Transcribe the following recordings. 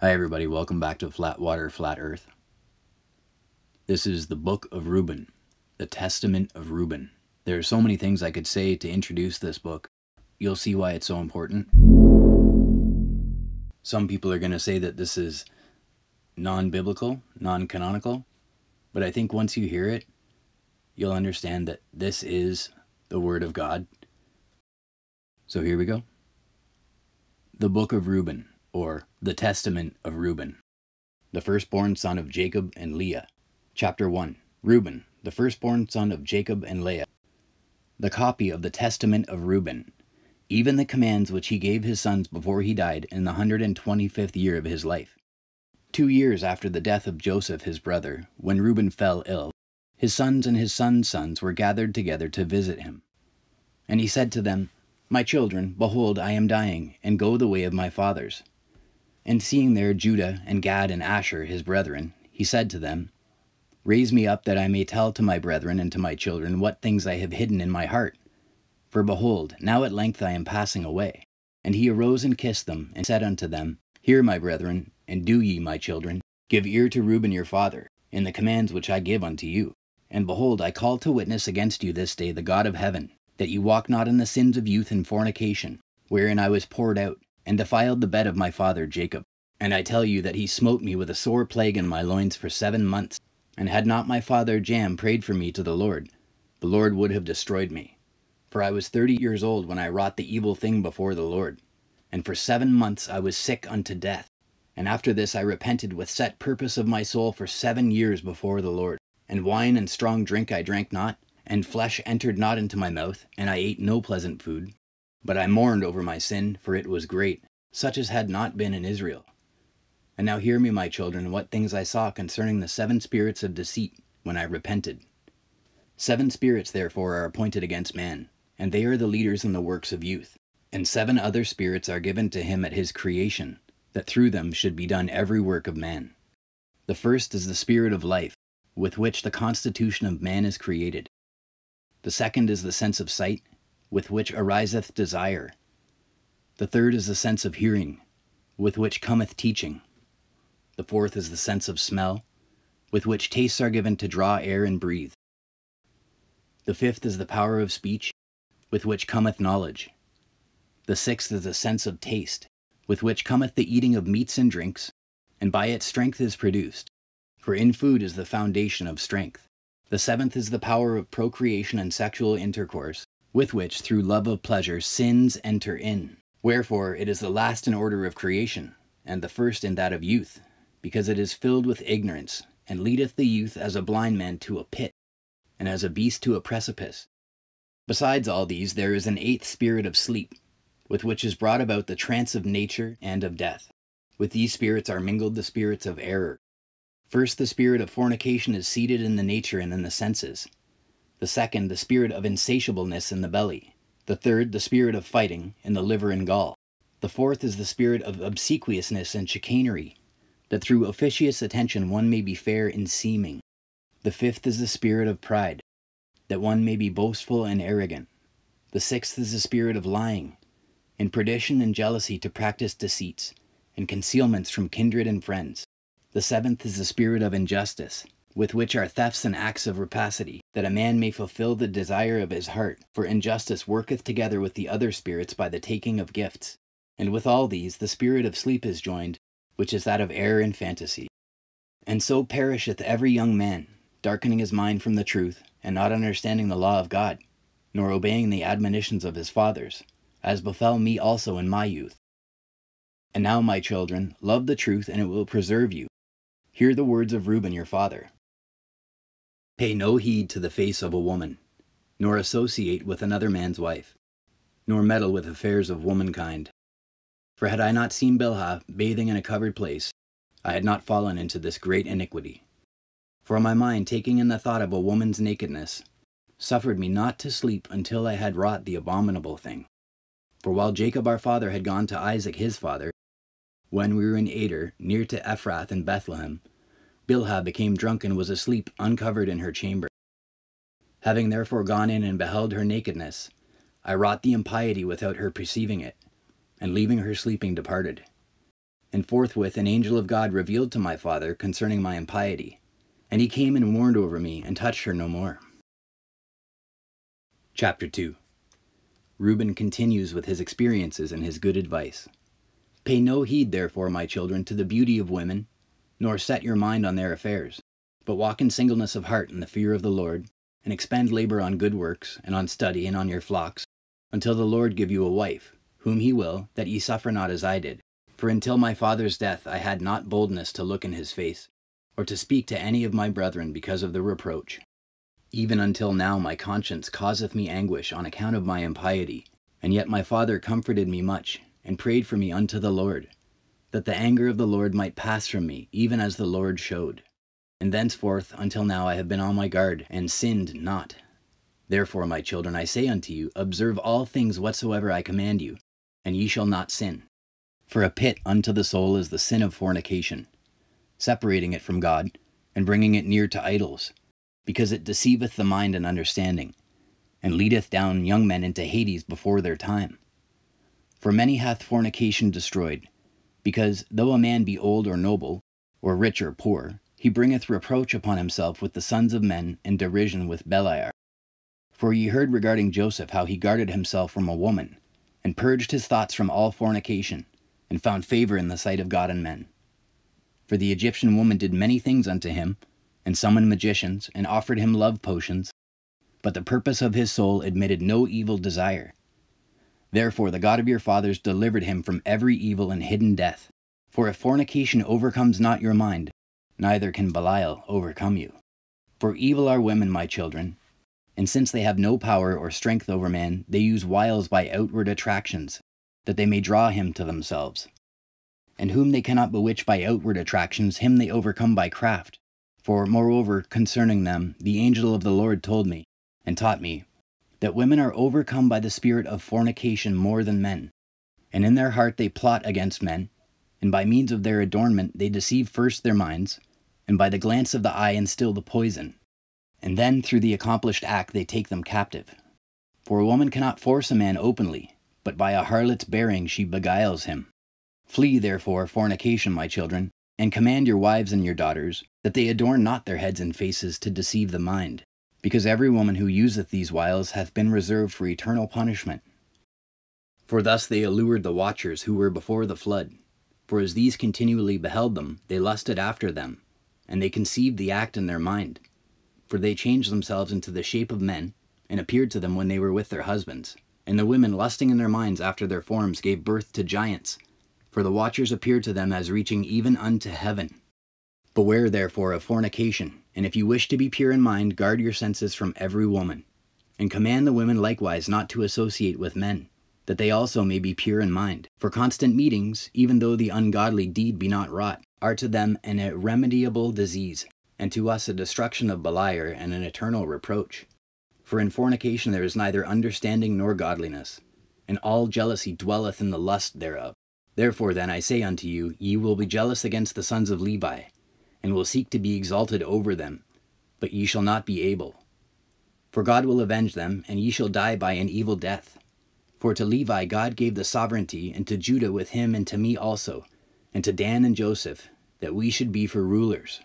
Hi everybody, welcome back to Flat Water, Flat Earth. This is the Book of Reuben, the Testament of Reuben. There are so many things I could say to introduce this book. You'll see why it's so important. Some people are going to say that this is non-biblical, non-canonical, but I think once you hear it, you'll understand that this is the Word of God. So here we go. The Book of Reuben, or the Testament of Reuben, the firstborn son of Jacob and Leah. Chapter 1. Reuben, the firstborn son of Jacob and Leah. The copy of the Testament of Reuben, even the commands which he gave his sons before he died in the 125th year of his life. 2 years after the death of Joseph his brother, when Reuben fell ill, his sons and his sons' sons were gathered together to visit him. And he said to them, My children, behold, I am dying, and go the way of my fathers. And seeing there Judah and Gad and Asher his brethren, he said to them, Raise me up that I may tell to my brethren and to my children what things I have hidden in my heart. For behold, now at length I am passing away. And he arose and kissed them, and said unto them, Hear, my brethren, and do ye, my children, give ear to Reuben your father, in the commands which I give unto you. And behold, I call to witness against you this day the God of heaven, that ye walk not in the sins of youth and fornication, wherein I was poured out, and defiled the bed of my father Jacob. And I tell you that he smote me with a sore plague in my loins for 7 months. And had not my father Jam prayed for me to the Lord would have destroyed me. For I was 30 years old when I wrought the evil thing before the Lord. And for 7 months I was sick unto death. And after this I repented with set purpose of my soul for 7 years before the Lord. And wine and strong drink I drank not, and flesh entered not into my mouth, and I ate no pleasant food. But I mourned over my sin, for it was great, such as had not been in Israel. And now hear me, my children, what things I saw concerning the 7 spirits of deceit, when I repented. 7 spirits therefore are appointed against man, and they are the leaders in the works of youth. And 7 other spirits are given to him at his creation, that through them should be done every work of man. The first is the spirit of life, with which the constitution of man is created. The second is the sense of sight, with which ariseth desire. The third is the sense of hearing, with which cometh teaching. The fourth is the sense of smell, with which tastes are given to draw air and breathe. The fifth is the power of speech, with which cometh knowledge. The sixth is the sense of taste, with which cometh the eating of meats and drinks, and by it strength is produced. For in food is the foundation of strength. The seventh is the power of procreation and sexual intercourse, with which, through love of pleasure, sins enter in. Wherefore it is the last in order of creation, and the first in that of youth, because it is filled with ignorance, and leadeth the youth as a blind man to a pit, and as a beast to a precipice. Besides all these, there is an 8th spirit of sleep, with which is brought about the trance of nature and of death. With these spirits are mingled the spirits of error. First, the spirit of fornication is seated in the nature and in the senses. The second, the spirit of insatiableness in the belly. The third, the spirit of fighting, in the liver and gall. The fourth is the spirit of obsequiousness and chicanery, that through officious attention one may be fair in seeming. The fifth is the spirit of pride, that one may be boastful and arrogant. The sixth is the spirit of lying, in perdition and jealousy to practice deceits, and concealments from kindred and friends. The seventh is the spirit of injustice, with which are thefts and acts of rapacity, that a man may fulfill the desire of his heart. For injustice worketh together with the other spirits by the taking of gifts. And with all these the spirit of sleep is joined, which is that of error and fantasy. And so perisheth every young man, darkening his mind from the truth, and not understanding the law of God, nor obeying the admonitions of his fathers, as befell me also in my youth. And now, my children, love the truth, and it will preserve you. Hear the words of Reuben your father. Pay no heed to the face of a woman, nor associate with another man's wife, nor meddle with affairs of womankind. For had I not seen Bilhah bathing in a covered place, I had not fallen into this great iniquity. For my mind, taking in the thought of a woman's nakedness, suffered me not to sleep until I had wrought the abominable thing. For while Jacob our father had gone to Isaac his father, when we were in Ader, near to Ephrath and Bethlehem, Bilhah became drunk and was asleep uncovered in her chamber. Having therefore gone in and beheld her nakedness, I wrought the impiety without her perceiving it, and leaving her sleeping departed. And forthwith an angel of God revealed to my father concerning my impiety. And he came and warned over me, and touched her no more. Chapter 2. Reuben continues with his experiences and his good advice. Pay no heed, therefore, my children, to the beauty of women, nor set your mind on their affairs, but walk in singleness of heart in the fear of the Lord, and expend labor on good works, and on study, and on your flocks, until the Lord give you a wife, whom he will, that ye suffer not as I did. For until my father's death I had not boldness to look in his face, or to speak to any of my brethren because of the reproach. Even until now my conscience causeth me anguish on account of my impiety, and yet my father comforted me much, and prayed for me unto the Lord, that the anger of the Lord might pass from me, even as the Lord showed. And thenceforth until now I have been on my guard, and sinned not. Therefore, my children, I say unto you, observe all things whatsoever I command you, and ye shall not sin. For a pit unto the soul is the sin of fornication, separating it from God, and bringing it near to idols, because it deceiveth the mind and understanding, and leadeth down young men into Hades before their time. For many hath fornication destroyed, because though a man be old or noble, or rich or poor, he bringeth reproach upon himself with the sons of men, and derision with Beliar. For ye heard regarding Joseph how he guarded himself from a woman, and purged his thoughts from all fornication, and found favor in the sight of God and men. For the Egyptian woman did many things unto him, and summoned magicians, and offered him love potions, but the purpose of his soul admitted no evil desire. Therefore the God of your fathers delivered him from every evil and hidden death. For if fornication overcomes not your mind, neither can Belial overcome you. For evil are women, my children, and since they have no power or strength over man, they use wiles by outward attractions, that they may draw him to themselves. And whom they cannot bewitch by outward attractions, him they overcome by craft. For moreover, concerning them, the angel of the Lord told me, and taught me, that women are overcome by the spirit of fornication more than men. And in their heart they plot against men, and by means of their adornment they deceive first their minds, and by the glance of the eye instill the poison. And then through the accomplished act they take them captive. For a woman cannot force a man openly, but by a harlot's bearing she beguiles him. Flee therefore fornication, my children, and command your wives and your daughters, that they adorn not their heads and faces to deceive the mind, because every woman who useth these wiles hath been reserved for eternal punishment. For thus they allured the watchers who were before the flood. For as these continually beheld them, they lusted after them, and they conceived the act in their mind. For they changed themselves into the shape of men, and appeared to them when they were with their husbands. And the women, lusting in their minds after their forms, gave birth to giants. For the watchers appeared to them as reaching even unto heaven. Beware therefore of fornication, and if you wish to be pure in mind, guard your senses from every woman. And command the women likewise not to associate with men, that they also may be pure in mind. For constant meetings, even though the ungodly deed be not wrought, are to them an irremediable disease, and to us a destruction of Beliar and an eternal reproach. For in fornication there is neither understanding nor godliness, and all jealousy dwelleth in the lust thereof. Therefore then I say unto you, ye will be jealous against the sons of Levi, and will seek to be exalted over them, but ye shall not be able. For God will avenge them, and ye shall die by an evil death. For to Levi God gave the sovereignty, and to Judah with him, and to me also, and to Dan and Joseph, that we should be for rulers.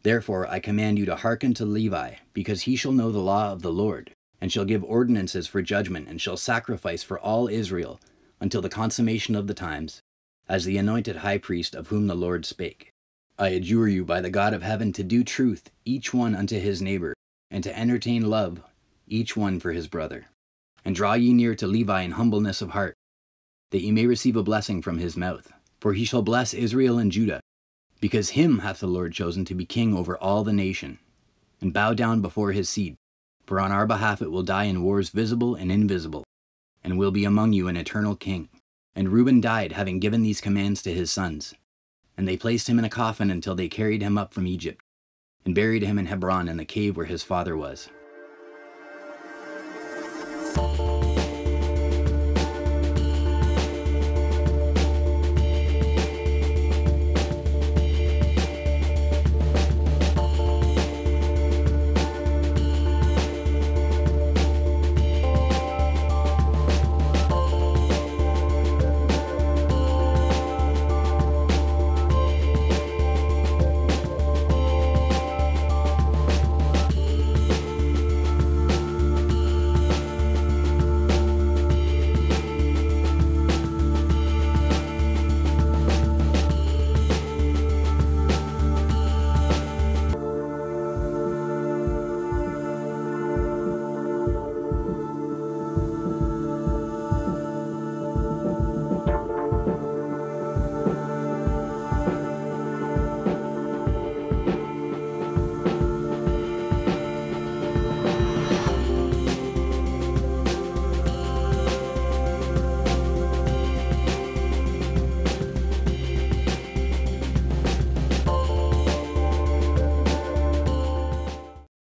Therefore I command you to hearken to Levi, because he shall know the law of the Lord, and shall give ordinances for judgment, and shall sacrifice for all Israel, until the consummation of the times, as the anointed high priest of whom the Lord spake. I adjure you by the God of heaven to do truth, each one unto his neighbor, and to entertain love, each one for his brother. And draw ye near to Levi in humbleness of heart, that ye may receive a blessing from his mouth. For he shall bless Israel and Judah, because him hath the Lord chosen to be king over all the nation. And bow down before his seed, for on our behalf it will die in wars visible and invisible, and will be among you an eternal king. And Reuben died, having given these commands to his sons. And they placed him in a coffin until they carried him up from Egypt, and buried him in Hebron in the cave where his father was.